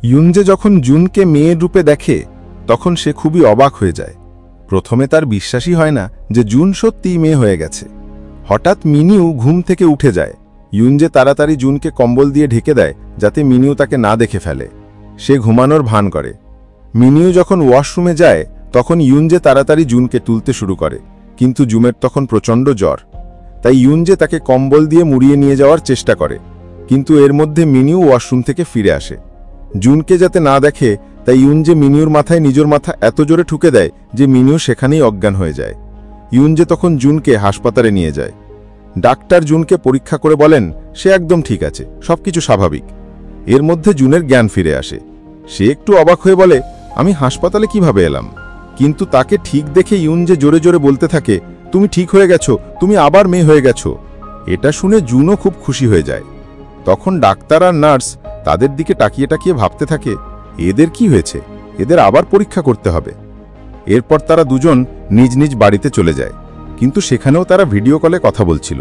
ইউনজে যখন জুনকে মেয়ের রূপে দেখে তখন সে খুবই অবাক হয়ে যায়। প্রথমে তার বিশ্বাসই হয় না যে জুন সত্যিই মেয়ে হয়ে গেছে। হঠাৎ মিনিউ ঘুম থেকে উঠে যায়। ইউনজে তাড়াতাড়ি জুনকে কম্বল দিয়ে ঢেকে দেয় যাতে মিনিউ তাকে না দেখে ফেলে। সে ঘুমানোর ভান করে। মিনিউ যখন ওয়াশরুমে যায় তখন ইউনজে তাড়াতাড়ি জুনকে তুলতে শুরু করে, কিন্তু জুমের তখন প্রচণ্ড জ্বর। তাই ইউনজে তাকে কম্বল দিয়ে মুড়িয়ে নিয়ে যাওয়ার চেষ্টা করে, কিন্তু এর মধ্যে মিনিউ ওয়াশরুম থেকে ফিরে আসে। জুনকে যাতে না দেখে তাই ইউনজে মিনিউর মাথায় নিজের মাথা এত জোরে ঠুকে দেয় যে মিনিউ সেখানেই অজ্ঞান হয়ে যায়। ইউনজে তখন জুনকে হাসপাতালে নিয়ে যায়। ডাক্তার জুনকে পরীক্ষা করে বলেন সে একদম ঠিক আছে, সবকিছু স্বাভাবিক। এর মধ্যে জুনের জ্ঞান ফিরে আসে। সে একটু অবাক হয়ে বলে, আমি হাসপাতালে কিভাবে এলাম? কিন্তু তাকে ঠিক দেখে ইউনজে জোরে জোরে বলতে থাকে, তুমি ঠিক হয়ে গেছো, তুমি আবার মেয়ে হয়ে গেছো। এটা শুনে জুনও খুব খুশি হয়ে যায়। তখন ডাক্তার আর নার্স তাদের দিকে তাকিয়ে তাকিয়ে ভাবতে থাকে, এদের কি হয়েছে, এদের আবার পরীক্ষা করতে হবে। এরপর তারা দুজন নিজ নিজ বাড়িতে চলে যায়, কিন্তু সেখানেও তারা ভিডিও কলে কথা বলছিল,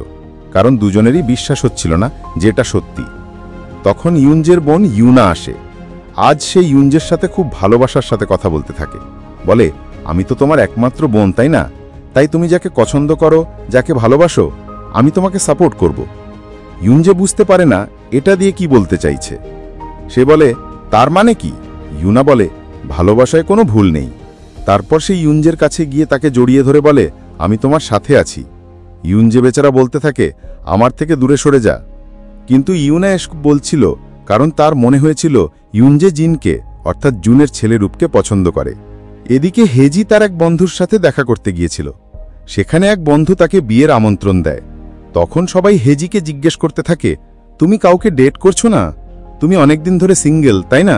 কারণ দুজনেরই বিশ্বাস হচ্ছিল না যে এটা সত্যি। তখন ইউনজের বোন ইউনা আসে। আজ সে ইউনজের সাথে খুব ভালোবাসার সাথে কথা বলতে থাকে। বলে, আমি তো তোমার একমাত্র বোন, তাই না? তাই তুমি যাকে পছন্দ করো, যাকে ভালোবাসো, আমি তোমাকে সাপোর্ট করব। ইউনজে বুঝতে পারে না এটা দিয়ে কি বলতে চাইছে। সে বলে, তার মানে কি? ইউনা বলে, ভালোবাসায় কোনো ভুল নেই। তারপর সে ইউনজের কাছে গিয়ে তাকে জড়িয়ে ধরে বলে, আমি তোমার সাথে আছি। ইউনজে বেচারা বলতে থাকে, আমার থেকে দূরে সরে যা। কিন্তু ইউনা বলছিল কারণ তার মনে হয়েছিল ইউনজে জিনকে অর্থাৎ জুনের ছেলে রূপকে পছন্দ করে। এদিকে হেজি তার এক বন্ধুর সাথে দেখা করতে গিয়েছিল। সেখানে এক বন্ধু তাকে বিয়ের আমন্ত্রণ দেয়। তখন সবাই হেজিকে জিজ্ঞেস করতে থাকে, তুমি কাউকে ডেট করছো না? তুমি অনেকদিন ধরে সিঙ্গেল, তাই না?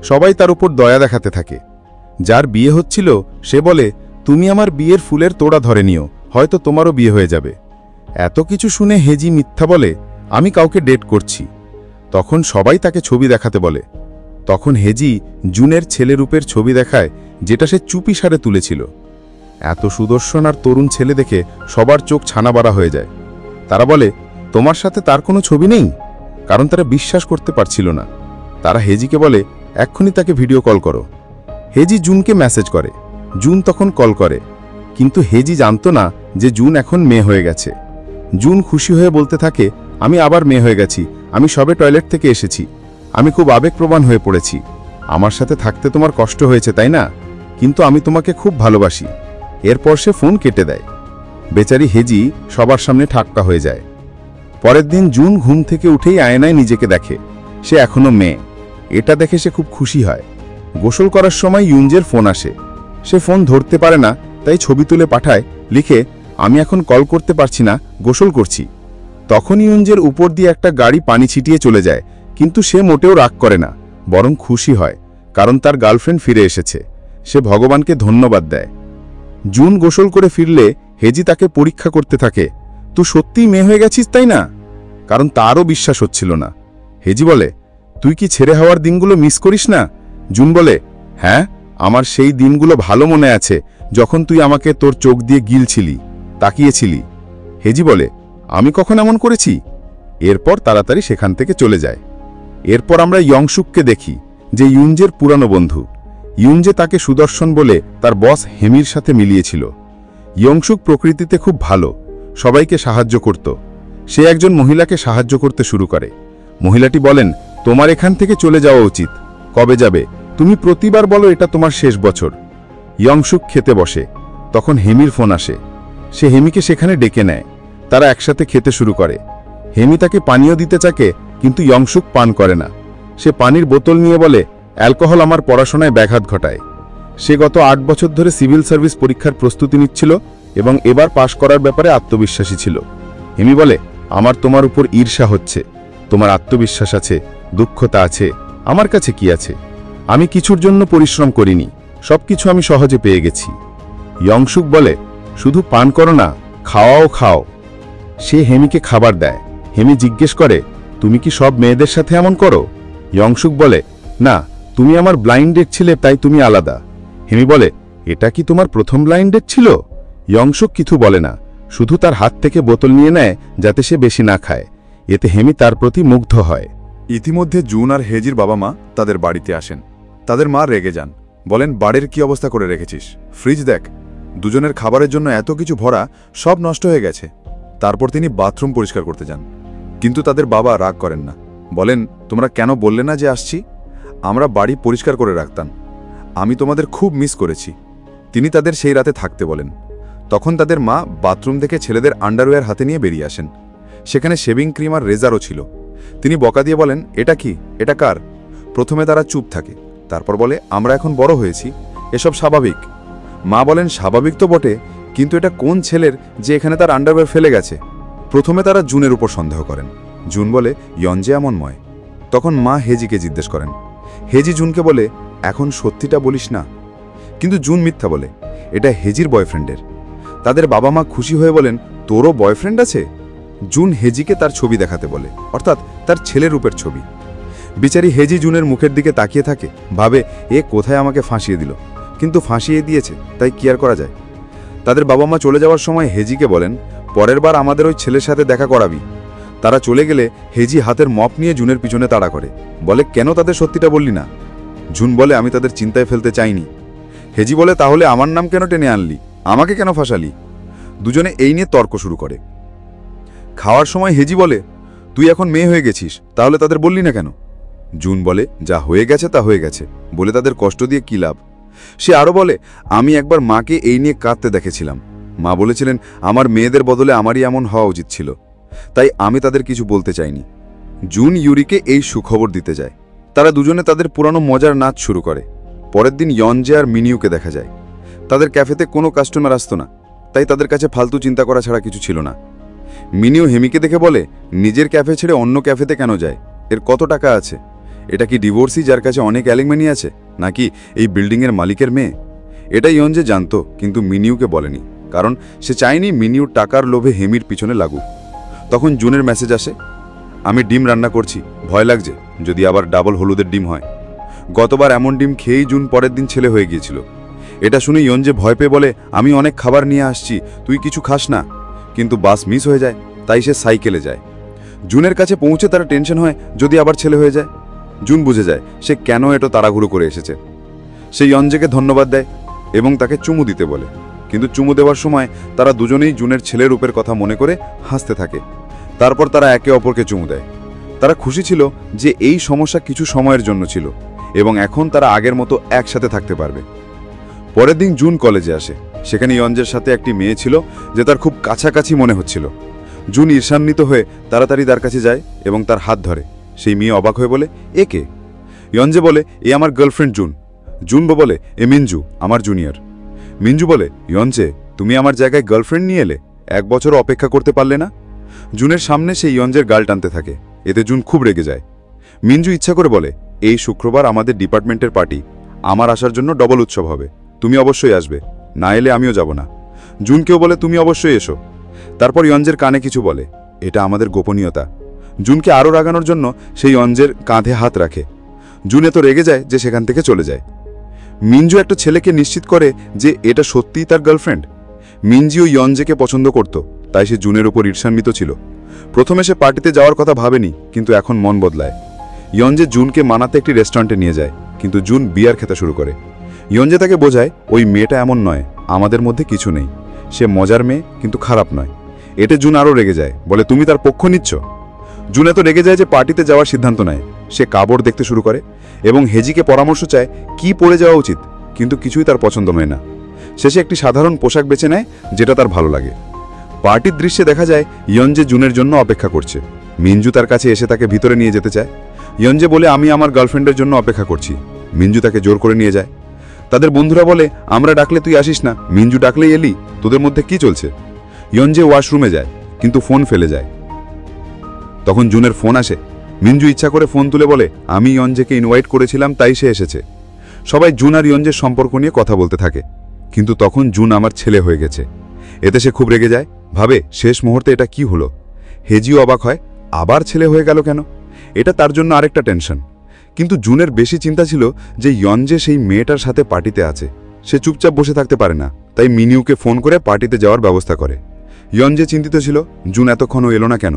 সবাই তার উপর দয়া দেখাতে থাকে। যার বিয়ে হচ্ছিল সে বলে, তুমি আমার বিয়ের ফুলের তোড়া ধরে নিও, হয়তো তোমারও বিয়ে হয়ে যাবে। এত কিছু শুনে হেজি মিথ্যা বলে, আমি কাউকে ডেট করছি। তখন সবাই তাকে ছবি দেখাতে বলে। তখন হেজি জুনের ছেলে রূপের ছবি দেখায়, যেটা সে চুপিসারে তুলেছিল। এত সুদর্শন আর তরুণ ছেলে দেখে সবার চোখ ছানাবাড়া হয়ে যায়। তারা বলে, তোমার সাথে তার কোনো ছবি নেই? কারণ তারা বিশ্বাস করতে পারছিল না। তারা হেজিকে বলে, এক্ষুনি তাকে ভিডিও কল করো। হেজি জুনকে মেসেজ করে। জুন তখন কল করে, কিন্তু হেজি জানতো না যে জুন এখন মেয়ে হয়ে গেছে। জুন খুশি হয়ে বলতে থাকে, আমি আবার মেয়ে হয়ে গেছি, আমি সবে টয়লেট থেকে এসেছি, আমি খুব আবেগপ্রবণ হয়ে পড়েছি। আমার সাথে থাকতে তোমার কষ্ট হয়েছে, তাই না? কিন্তু আমি তোমাকে খুব ভালোবাসি। এরপর সে ফোন কেটে দেয়। বেচারি হেজি সবার সামনে ঠাট্টা হয়ে যায়। পরের দিন জুন ঘুম থেকে উঠেই আয়নায় নিজেকে দেখে সে এখনো মেয়ে। এটা দেখে সে খুব খুশি হয়। গোসল করার সময় ইউনজের ফোন আসে। সে ফোন ধরতে পারে না, তাই ছবি তুলে পাঠায়, লিখে, আমি এখন কল করতে পারছি না, গোসল করছি। তখন ইউনজের উপর দিয়ে একটা গাড়ি পানি ছিটিয়ে চলে যায়, কিন্তু সে মোটেও রাগ করে না, বরং খুশি হয়, কারণ তার গার্লফ্রেন্ড ফিরে এসেছে। সে ভগবানকে ধন্যবাদ দেয়। জুন গোসল করে ফিরলে হেজি তাকে পরীক্ষা করতে থাকে, তুই সত্যিই মেয়ে হয়ে গেছিস, তাই না? কারণ তারও বিশ্বাস হচ্ছিল না। হেজি বলে, তুই কি ছেড়ে হওয়ার দিনগুলো মিস করিস না? জুন বলে, হ্যাঁ, আমার সেই দিনগুলো ভালো মনে আছে, যখন তুই আমাকে তোর চোখ দিয়ে গিলছিলি, তাকিয়েছিলি। হেজি বলে, আমি কখন এমন করেছি? এরপর তাড়াতাড়ি সেখান থেকে চলে যায়। এরপর আমরা ইয়ংশুককে দেখি, যে ইউনজের পুরানো বন্ধু। ইউনজে তাকে সুদর্শন বলে তার বস হেমির সাথে মিলিয়েছিল। ইয়ংশুক প্রকৃতিতে খুব ভালো, সবাইকে সাহায্য করত। সে একজন মহিলাকে সাহায্য করতে শুরু করে। মহিলাটি বলেন, তোমার এখান থেকে চলে যাওয়া উচিত। কবে যাবে? তুমি প্রতিবার বলো এটা তোমার শেষ বছর। ইয়ংশুক খেতে বসে। তখন হেমির ফোন আসে। সে হেমিকে সেখানে ডেকে নেয়। তারা একসাথে খেতে শুরু করে। হেমি তাকে পানীয় দিতে চাকে, কিন্তু ইয়ংশুক পান করে না। সে পানির বোতল নিয়ে বলে, অ্যালকোহল আমার পড়াশোনায় ব্যাঘাত ঘটায়। সে গত 8 বছর ধরে সিভিল সার্ভিস পরীক্ষার প্রস্তুতি নিচ্ছিল এবং এবার পাশ করার ব্যাপারে আত্মবিশ্বাসী ছিল। হেমি বলে, আমার তোমার উপর ঈর্ষা হচ্ছে। তোমার আত্মবিশ্বাস আছে, দুঃখতা আছে, আমার কাছে কি আছে? আমি কিছুর জন্য পরিশ্রম করিনি, সবকিছু আমি সহজে পেয়ে গেছি। ইয়ংশুক বলে, শুধু পান করো না, খাওয়াও খাও। সে হেমিকে খাবার দেয়। হেমি জিজ্ঞেস করে, তুমি কি সব মেয়েদের সাথে এমন করো? ইয়ংশুক বলে, না, তুমি আমার ব্লাইন্ড ডেট ছিলে, তাই তুমি আলাদা। হেমি বলে, এটা কি তোমার প্রথম ব্লাইন্ড ডেট ছিল? ইয়ংশুক কিছু বলে না, শুধু তার হাত থেকে বোতল নিয়ে নেয় যাতে সে বেশি না খায়। এতে হেমি তার প্রতি মুগ্ধ হয়। ইতিমধ্যে জুন আর হেজির বাবা মা তাদের বাড়িতে আসেন। তাদের মা রেগে যান, বলেন বাড়ির কি অবস্থা করে রেখেছিস, ফ্রিজ দেখ, দুজনের খাবারের জন্য এত কিছু ভরা, সব নষ্ট হয়ে গেছে। তারপর তিনি বাথরুম পরিষ্কার করতে যান, কিন্তু তাদের বাবা রাগ করেন না, বলেন তোমরা কেন বললে না যে আসছি, আমরা বাড়ি পরিষ্কার করে রাখতাম, আমি তোমাদের খুব মিস করেছি। তিনি তাদের সেই রাতে থাকতে বলেন। তখন তাদের মা বাথরুম থেকে ছেলেদের আন্ডারওয়্যার হাতে নিয়ে বেরিয়ে আসেন। সেখানে শেভিং ক্রিম আর রেজারও ছিল। তিনি বকা দিয়ে বলেন, এটা কি, এটা কার? প্রথমে তারা চুপ থাকে, তারপর বলে আমরা এখন বড় হয়েছি, এসব স্বাভাবিক। মা বলেন স্বাভাবিক তো বটে, কিন্তু এটা কোন ছেলের যে এখানে তার আন্ডারওয়্যার ফেলে গেছে? প্রথমে তারা জুনের উপর সন্দেহ করেন। জুন বলে ইয়ঞ্জে এমনময়। তখন মা হেজিকে জিজ্ঞেস করেন। হেজি জুনকে বলে এখন সত্যিটা বলিস না। কিন্তু জুন মিথ্যা বলে, এটা হেজির বয়ফ্রেন্ডের। তাদের বাবা মা খুশি হয়ে বলেন তোরও বয়ফ্রেন্ড আছে? জুন হেজিকে তার ছবি দেখাতে বলে, অর্থাৎ তার ছেলের রূপের ছবি। বিচারি হেজি জুনের মুখের দিকে তাকিয়ে থাকে, ভাবে এ কোথায় আমাকে ফাঁসিয়ে দিল, কিন্তু ফাঁসিয়ে দিয়েছে, তাই কি আর করা যায়। তাদের বাবা মা চলে যাওয়ার সময় হেজিকে বলেন পরের বার আমাদের ওই ছেলের সাথে দেখা করাবি। তারা চলে গেলে হেজি হাতের মপ নিয়ে জুনের পিছনে তাড়া করে, বলে কেন তাদের সত্যিটা বললি না? জুন বলে আমি তাদের চিন্তায় ফেলতে চাইনি। হেজি বলে তাহলে আমার নাম কেন টেনে আনলি, আমাকে কেন ফাঁসালি? দুজনে এই নিয়ে তর্ক শুরু করে। খাওয়ার সময় হেজি বলে তুই এখন মেয়ে হয়ে গেছিস, তাহলে তাদের বললি না কেন? জুন বলে যা হয়ে গেছে তা হয়ে গেছে, বলে তাদের কষ্ট দিয়ে কী লাভ। সে আরও বলে আমি একবার মাকে এই নিয়ে কাঁদতে দেখেছিলাম, মা বলেছিলেন আমার মেয়েদের বদলে আমারই এমন হওয়া উচিত ছিল, তাই আমি তাদের কিছু বলতে চাইনি। জুন ইউরিকে এই সুখবর দিতে যায়। তারা দুজনে তাদের পুরানো মজার নাচ শুরু করে। পরের দিন ইয়ঞ্জে আর মিনিউকে দেখা যায়। তাদের ক্যাফেতে কোনো কাস্টমার আসতো না, তাই তাদের কাছে ফালতু চিন্তা করা ছাড়া কিছু ছিল না। মিনিউ হেমিকে দেখে বলে নিজের ক্যাফে ছেড়ে অন্য ক্যাফেতে কেন যায়, এর কত টাকা আছে? এটা কি ডিভোর্সি যার কাছে অনেক অ্যালিগমানি আছে, নাকি এই বিল্ডিংয়ের মালিকের মেয়ে? এটা ইয়ঞ্জে জানতো, কিন্তু মিনিউকে বলেনি, কারণ সে চায়নি মিনিউ টাকার লোভে হেমির পিছনে লাগুক। তখন জুনের মেসেজ আসে, আমি ডিম রান্না করছি, ভয় লাগছে যদি আবার ডাবল হলুদের ডিম হয়। গতবার এমন ডিম খেয়েই জুন পরের দিন ছেলে হয়ে গিয়েছিল। এটা শুনে ইয়ঞ্জে ভয় পেয়ে বলে আমি অনেক খাবার নিয়ে আসছি, তুই কিছু খাস না। কিন্তু বাস মিস হয়ে যায়, তাই সে সাইকেলে যায়। জুনের কাছে পৌঁছে তার টেনশন হয় যদি আবার ছেলে হয়ে যায়। জুন বুঝে যায় সে কেন এটো তাড়াহুড়ো করে এসেছে। সে ইয়ঞ্জেকে ধন্যবাদ দেয় এবং তাকে চুমু দিতে বলে, কিন্তু চুমু দেওয়ার সময় তারা দুজনেই জুনের ছেলের রূপের কথা মনে করে হাসতে থাকে। তারপর তারা একে অপরকে চুমু দেয়। তারা খুশি ছিল যে এই সমস্যা কিছু সময়ের জন্য ছিল এবং এখন তারা আগের মতো একসাথে থাকতে পারবে। পরের দিন জুন কলেজে আসে। সেখানে ইয়ঞ্জের সাথে একটি মেয়ে ছিল যে তার খুব কাছাকাছি মনে হচ্ছিল। জুন ঈর্ষান্বিত হয়ে তাড়াতাড়ি তার কাছে যায় এবং তার হাত ধরে। সেই মেয়ে অবাক হয়ে বলে এ কে? ইয়ঞ্জে বলে এ আমার গার্লফ্রেন্ড জুন। জুন বলে এ মিঞ্জু, আমার জুনিয়র। মিঞ্জু বলে ইয়ঞ্জে তুমি আমার জায়গায় গার্লফ্রেন্ড নিয়ে এলে, 1 বছরও অপেক্ষা করতে পারলে না? জুনের সামনে সেই ইয়ঞ্জের গাল টানতে থাকে। এতে জুন খুব রেগে যায়। মিঞ্জু ইচ্ছা করে বলে এই শুক্রবার আমাদের ডিপার্টমেন্টের পার্টি, আমার আসার জন্য ডবল উৎসব হবে, তুমি অবশ্যই আসবে, না এলে আমিও যাব না। জুনকেও বলে তুমি অবশ্যই এসো। তারপর ইয়ঞ্জের কানে কিছু বলে, এটা আমাদের গোপনীয়তা। জুনকে আরও রাগানোর জন্য সেই ইয়ঞ্জের কাঁধে হাত রাখে। জুন এত রেগে যায় যে সেখান থেকে চলে যায়। মিঞ্জু একটা ছেলেকে নিশ্চিত করে যে এটা সত্যিই তার গার্লফ্রেন্ড। মিঞ্জিও ইয়ঞ্জেকে পছন্দ করত, তাই সে জুনের উপর ঈর্ষান্বিত ছিল। প্রথমে সে পার্টিতে যাওয়ার কথা ভাবেনি, কিন্তু এখন মন বদলায়। ইয়ঞ্জে জুনকে মানাতে একটি রেস্টুরেন্টে নিয়ে যায়, কিন্তু জুন বিয়ার খেতে শুরু করে। ইয়ঞ্জে তাকে বোঝায় ওই মেয়েটা এমন নয়, আমাদের মধ্যে কিছু নেই, সে মজার মেয়ে কিন্তু খারাপ নয়। এতে জুন আরও রেগে যায়, বলে তুমি তার পক্ষ নিচ্ছ। জুন এত রেগে যায় যে পার্টিতে যাওয়ার সিদ্ধান্ত নেয়। সে কাপড় দেখতে শুরু করে এবং হেজিকে পরামর্শ চায় কি পরে যাওয়া উচিত, কিন্তু কিছুই তার পছন্দ হয় না। শেষে একটি সাধারণ পোশাক বেছে নেয় যেটা তার ভালো লাগে। পার্টির দৃশ্যে দেখা যায় ইয়ঞ্জে জুনের জন্য অপেক্ষা করছে। মিঞ্জু তার কাছে এসে তাকে ভিতরে নিয়ে যেতে চায়। ইয়ঞ্জে বলে আমি আমার গার্লফ্রেন্ডের জন্য অপেক্ষা করছি। মিঞ্জু তাকে জোর করে নিয়ে যায়। তাদের বন্ধুরা বলে আমরা ডাকলে তুই আসিস না, মিঞ্জু ডাকলেই এলি, তোদের মধ্যে কি চলছে? ইয়ঞ্জে ওয়াশরুমে যায়, কিন্তু ফোন ফেলে যায়। তখন জুনের ফোন আসে। মিঞ্জু ইচ্ছা করে ফোন তুলে বলে আমি ইয়ঞ্জেকে ইনভাইট করেছিলাম, তাই সে এসেছে। সবাই জুন আর ইয়ঞ্জের সম্পর্ক নিয়ে কথা বলতে থাকে, কিন্তু তখন জুন আমার ছেলে হয়ে গেছে। এতে সে খুব রেগে যায়, ভাবে শেষ মুহূর্তে এটা কি হলো। হেজিও অবাক হয়, আবার ছেলে হয়ে গেল কেন? এটা তার জন্য আরেকটা টেনশন। কিন্তু জুনের বেশি চিন্তা ছিল যে ইয়ঞ্জে সেই মেয়েটার সাথে পার্টিতে আছে। সে চুপচাপ বসে থাকতে পারে না, তাই মিনিউকে ফোন করে পার্টিতে যাওয়ার ব্যবস্থা করে। ইয়ঞ্জে চিন্তিত ছিল জুন এতক্ষণও এলো না কেন।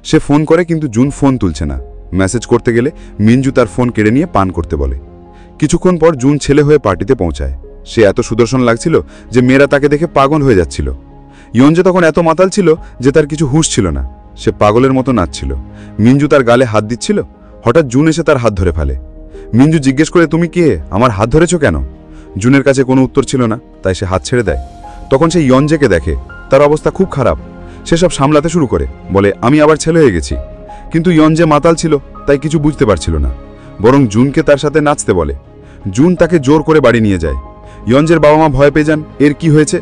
সে ফোন করে, কিন্তু জুন ফোন তুলছে না। মেসেজ করতে গেলে মিঞ্জু তার ফোন কেড়ে নিয়ে পান করতে বলে। কিছুক্ষণ পর জুন ছেলে হয়ে পার্টিতে পৌঁছায়। সে এত সুদর্শন লাগছিল যে মেয়েরা তাকে দেখে পাগল হয়ে যাচ্ছিল। ইয়ঞ্জে তখন এত মাতাল ছিল যে তার কিছু হুঁশ ছিল না। সে পাগলের মতো নাচছিল। মিঞ্জু তার গালে হাত দিচ্ছিল। হঠাৎ জুন এসে তার হাত ধরে ফেলে। মিঞ্জু জিজ্ঞেস করে, তুমি কে, আমার হাত ধরেছ কেন? জুনের কাছে কোনো উত্তর ছিল না, তাই সে হাত ছেড়ে দেয়। তখন সে ইয়ঞ্জেকে দেখে। তার অবস্থা খুব খারাপ। সে সব সামলাতে শুরু করে, বলে আমি আবার ছেলে হয়ে গেছি। কিন্তু ইয়ঞ্জে মাতাল ছিল, তাই কিছু বুঝতে পারছিল না, বরং জুনকে তার সাথে নাচতে বলে। জুন তাকে জোর করে বাড়ি নিয়ে যায়। ইয়ঞ্জের বাবা মা ভয় পেয়ে যান, এর কি হয়েছে?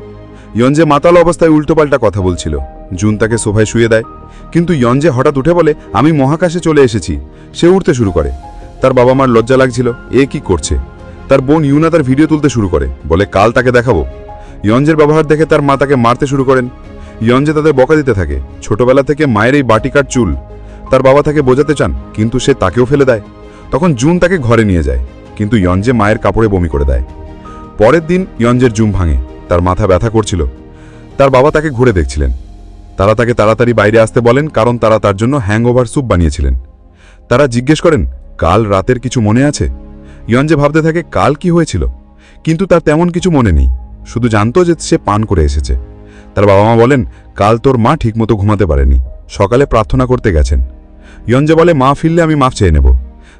ইয়ঞ্জে মাতাল অবস্থায় উল্টোপাল্টা কথা বলছিল। জুন তাকে সোফায় শুয়ে দেয়, কিন্তু ইয়ঞ্জে হঠাৎ উঠে বলে, আমি মহাকাশে চলে এসেছি। সে উঠতে শুরু করে। তার বাবা মার লজ্জা লাগছিল, এ কি করছে। তার বোন ইউনা তার ভিডিও তুলতে শুরু করে, বলে কাল তাকে দেখাবো। ইয়ঞ্জের ব্যবহার দেখে তার মা তাকে মারতে শুরু করেন। ইয়ঞ্জে তাদের বকা দিতে থাকে, ছোটবেলা থেকে মায়ের এই বাটিকার চুল। তার বাবা তাকে বোঝাতে চান, কিন্তু সে তাকেও ফেলে দেয়। তখন জুন তাকে ঘরে নিয়ে যায়, কিন্তু ইয়ঞ্জে মায়ের কাপড়ে বমি করে দেয়। পরের দিন ইয়ঞ্জের জুম ভাঙে। তার মাথা ব্যথা করছিল। তার বাবা তাকে ঘুরে দেখছিলেন। তারা তাকে তাড়াতাড়ি বাইরে আসতে বলেন, কারণ তারা তার জন্য হ্যাংওভার স্যুপ বানিয়েছিলেন। তারা জিজ্ঞেস করেন, কাল রাতের কিছু মনে আছে? ইয়ঞ্জে ভাবতে থাকে কাল কি হয়েছিল, কিন্তু তার তেমন কিছু মনে নেই। শুধু জানতো যে সে পান করে এসেছে। তার বাবা মা বলেন, কাল তোর মা ঠিকমতো ঘুমাতে পারেনি, সকালে প্রার্থনা করতে গেছেন। ইয়ঞ্জে বলে, মা ফিরলে আমি মাফ চেয়ে নেব।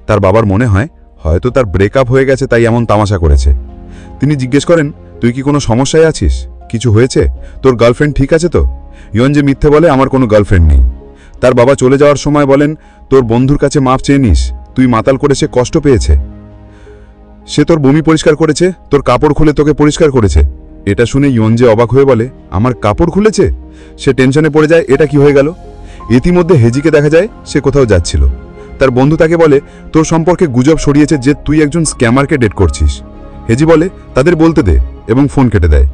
তার বাবার মনে হয় হয়তো তার ব্রেকআপ হয়ে গেছে, তাই এমন তামাশা করেছে। তিনি জিজ্ঞেস করেন, তুই কি কোনো সমস্যায় আছিস? কিছু হয়েছে? তোর গার্লফ্রেন্ড ঠিক আছে তো? ইয়ঞ্জে মিথ্যে বলে, আমার কোনো গার্লফ্রেন্ড নেই। তার বাবা চলে যাওয়ার সময় বলেন, তোর বন্ধুর কাছে মাফ চেয়ে নিস, তুই মাতাল করে সে কষ্ট পেয়েছে। সে তোর বমি পরিষ্কার করেছে, তোর কাপড় খুলে তোকে পরিষ্কার করেছে। এটা শুনে ইয়ঞ্জে অবাক হয়ে বলে, আমার কাপড় খুলেছে? সে টেনশনে পড়ে যায়, এটা কি হয়ে গেল। ইতিমধ্যে হেজিকে দেখা যায় সে কোথাও যাচ্ছিল। তার বন্ধু তাকে বলে, তোর সম্পর্কে গুজব ছড়িয়েছে যে তুই একজন স্ক্যামারকে ডেট করছিস। হেজি বলে, তাদের বলতে দে, এবং ফোন কেটে দেয়।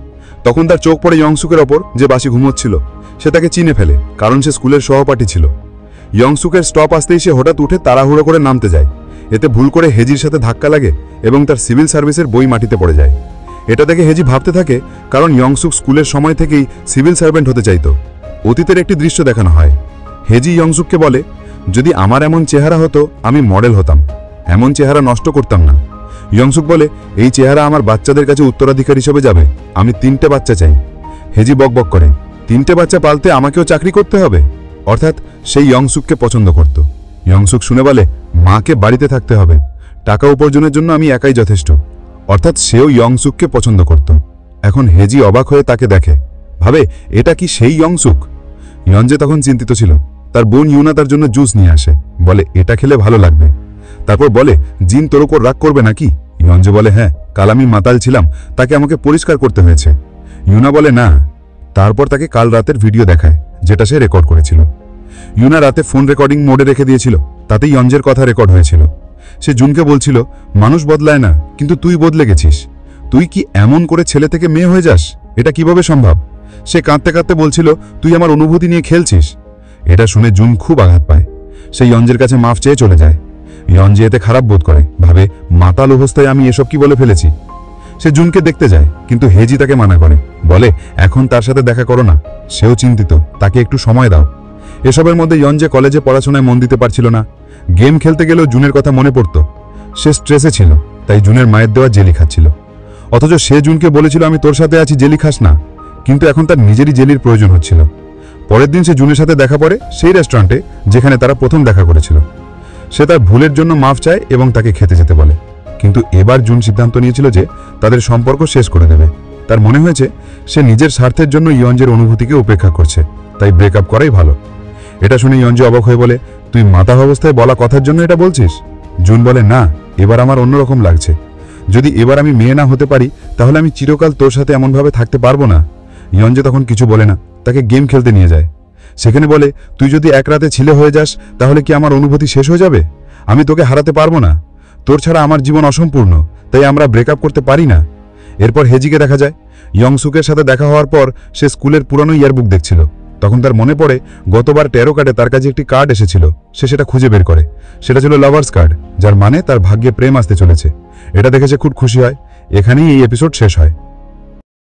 তখন তার চোখ পড়ে ইয়ংসুকের ওপর, যে বাসি ঘুমোচ্ছিল। সে তাকে চিনে ফেলে, কারণ সে স্কুলের সহপাঠী ছিল। ইয়ংসুকের স্টপ আসতেই সে হঠাৎ উঠে তাড়াহুড়ো করে নামতে যায়। এতে ভুল করে হেজির সাথে ধাক্কা লাগে এবং তার সিভিল সার্ভিসের বই মাটিতে পড়ে যায়। এটা দেখে হেজি ভাবতে থাকে, কারণ ইয়ংসুক স্কুলের সময় থেকেই সিভিল সার্ভেন্ট হতে চাইত। অতীতের একটি দৃশ্য দেখানো হয়। হেজি ইয়ংসুককে বলে, যদি আমার এমন চেহারা হতো আমি মডেল হতাম, এমন চেহারা নষ্ট করতাম না। ইয়ংসুক বলে, এই চেহারা আমার বাচ্চাদের কাছে উত্তরাধিকার হিসেবে যাবে, আমি 3টে বাচ্চা চাই। হেজি বকবক করে, 3টে বাচ্চা পালতে আমাকেও চাকরি করতে হবে? অর্থাৎ সেই ইয়ংসুককে পছন্দ করত। ইয়ংসুক শুনে বলে, মাকে বাড়িতে থাকতে হবে, টাকা উপার্জনের জন্য আমি একাই যথেষ্ট। অর্থাৎ সেও ইয়ংসুককে পছন্দ করত। এখন হেজি অবাক হয়ে তাকে দেখে, ভাবে এটা কি সেই ইয়ংসুক? ইয়ঞ্জে তখন চিন্তিত ছিল। তার বোন ইউনা তার জন্য জুস নিয়ে আসে, বলে এটা খেলে ভালো লাগবে। তারপর বলে, জিন তোর উপর রাগ করবে নাকি? ইয়ঞ্জে বলে, হ্যাঁ, কাল আমি মাতাল ছিলাম, তাকে আমাকে পরিষ্কার করতে হয়েছে। ইউনা বলে, না। তারপর তাকে কাল রাতের ভিডিও দেখায়, যেটা সে রেকর্ড করেছিল। ইউনা রাতে ফোন রেকর্ডিং মোডে রেখে দিয়েছিল, তাতে ইয়ঞ্জের কথা রেকর্ড হয়েছিল। সে জুনকে বলছিল, মানুষ বদলায় না, কিন্তু তুই বদলে গেছিস। তুই কি এমন করে ছেলে থেকে মেয়ে হয়ে যাস? এটা কিভাবে সম্ভব? সে কাঁদতে কাঁদতে বলছিল, তুই আমার অনুভূতি নিয়ে খেলছিস। এটা শুনে জুন খুব আঘাত পায়। সে ইয়ঞ্জের কাছে মাফ চেয়ে চলে যায়। ইয়ঞ্জে এতে খারাপ বোধ করে, ভাবে মাতাল অবস্থায় আমি এসব কি বলে ফেলেছি। সে জুনকে দেখতে যায়, কিন্তু হেজি তাকে মানা করে, বলে এখন তার সাথে দেখা করো না, সেও চিন্তিত, তাকে একটু সময় দাও। এসবের মধ্যে ইয়ঞ্জে কলেজে পড়াশোনায় মন দিতে পারছিল না। গেম খেলতে গেলেও জুনের কথা মনে পড়ত। সে স্ট্রেসে ছিল, তাই জুনের মায়ের দেওয়া জেলি খাচ্ছিল। অথচ সে জুনকে বলেছিল, আমি তোর সাথে আছি, জেলি খাস না। কিন্তু এখন তার নিজেরই জেলির প্রয়োজন হচ্ছিল। পরের দিন সে জুনের সাথে দেখা করে সেই রেস্টুরেন্টে, যেখানে তারা প্রথম দেখা করেছিল। সে তার ভুলের জন্য মাফ চায় এবং তাকে খেতে যেতে বলে। কিন্তু এবার জুন সিদ্ধান্ত নিয়েছিল যে তাদের সম্পর্ক শেষ করে দেবে। তার মনে হয়েছে সে নিজের স্বার্থের জন্য ইয়ঞ্জের অনুভূতিকে উপেক্ষা করছে, তাই ব্রেকআপ করাই ভালো। এটা শুনে ইয়ঞ্জে অবাক হয়ে বলে, তুই মাতাল অবস্থায় বলা কথার জন্য এটা বলছিস? জুন বলে, না, এবার আমার অন্যরকম লাগছে। যদি এবার আমি মেয়ে না হতে পারি, তাহলে আমি চিরকাল তোর সাথে এমনভাবে থাকতে পারবো না। ইয়ঞ্জে তখন কিছু বলে না, তাকে গেম খেলতে নিয়ে যায়। সেখানে বলে, তুই যদি এক রাতে ছেলে হয়ে যাস, তাহলে কি আমার অনুভূতি শেষ হয়ে যাবে? আমি তোকে হারাতে পারবো না। তোর ছাড়া আমার জীবন অসম্পূর্ণ, তাই আমরা ব্রেকআপ করতে পারি না। এরপর হেজিকে দেখা যায়। ইয়ংসুকের সাথে দেখা হওয়ার পর সে স্কুলের পুরানো ইয়ারবুক দেখছিল। তখন তার মনে পড়ে গতবার টেরো কার্ডে তার কাছে একটি কার্ড এসেছিল। সে সেটা খুঁজে বের করে। সেটা ছিল লাভার্স কার্ড, যার মানে তার ভাগ্যে প্রেম আসতে চলেছে। এটা দেখে সে খুব খুশি হয়। এখানেই এই এপিসোড শেষ হয়।